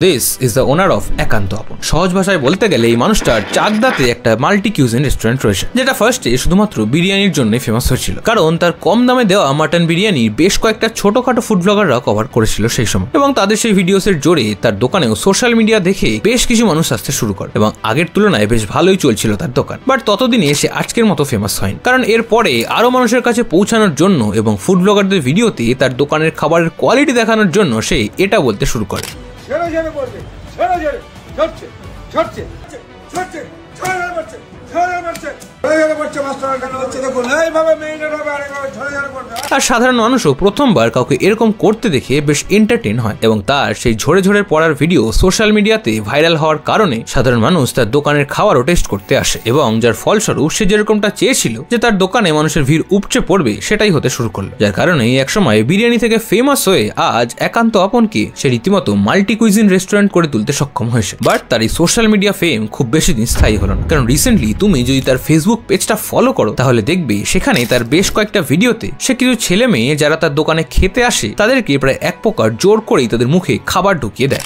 This is the owner of একান্ত আপন। সহজ ভাষায় বলতে গেলে এই মানুষটার চাকদাতে একটা মাল্টি কিউজিন রেস্টুরেন্ট রয়েছে, যেটা ফার্স্টে শুধুমাত্র বিরিয়ানির জন্য ফেমাস হয়েছিল, কারণ তার কম দামে দেওয়া মাটন বিরিয়ানি বেশ কয়েকটা ছোটখাটো ফুড ব্লগাররা কভার করেছিল সেই সময়, এবং তাদের সেই ভিডিওসের জোরে তার দোকানেও সোশ্যাল মিডিয়া দেখে বেশ কিছু মানুষ আসতে শুরু করে এবং আগের তুলনায় বেশ ভালোই চলছিল তার দোকান। বাট ততদিনে সে আজকের মতো ফেমাস হয়নি, কারণ এরপরে আরো মানুষের কাছে পৌঁছানোর জন্য এবং ফুড ব্লগারদের ভিডিওতে তার দোকানের খাবারের কোয়ালিটি দেখানোর জন্য সে এটা বলতে শুরু করে, আর সাধারণ মানুষও প্রথমবার কাউকে এরকম করতে দেখে বেশ এন্টারটেইন হয় এবং তার সেই ঝরে ঝরে পড়ার ভিডিও সোশ্যাল মিডিয়াতে ভাইরাল হওয়ার কারণে সাধারণ মানুষ তার দোকানের খাবারও টেস্ট করতে আসে, এবং যার ফলস্বরূপ সে যেরকমটা চেয়েছিল যে তার দোকানে মানুষের ভিড় উপচে পড়বে সেটাই হতে শুরু করলো, যার কারণে একসময় বিরিয়ানি থেকে ফেমাস হয়ে আজ একান্ত আপনকে সে রীতিমতো মাল্টি কুইজিন রেস্টুরেন্ট করে তুলতে সক্ষম হয়েছে। বাট তার এই সোশ্যাল মিডিয়া ফেম খুব বেশি দিন স্থায়ী হলো না, কারণ রিসেন্টলি তুমি যদি তার ফেসবুক পেজটা ফলো করো তাহলে দেখবে সেখানে তার বেশ কয়েকটা ভিডিওতে সে কিছু ছেলে মেয়ে যারা তার দোকানে খেতে আসে তাদেরকে প্রায় এক প্রকার জোর করেই তাদের মুখে খাবার ঢুকিয়ে দেয়।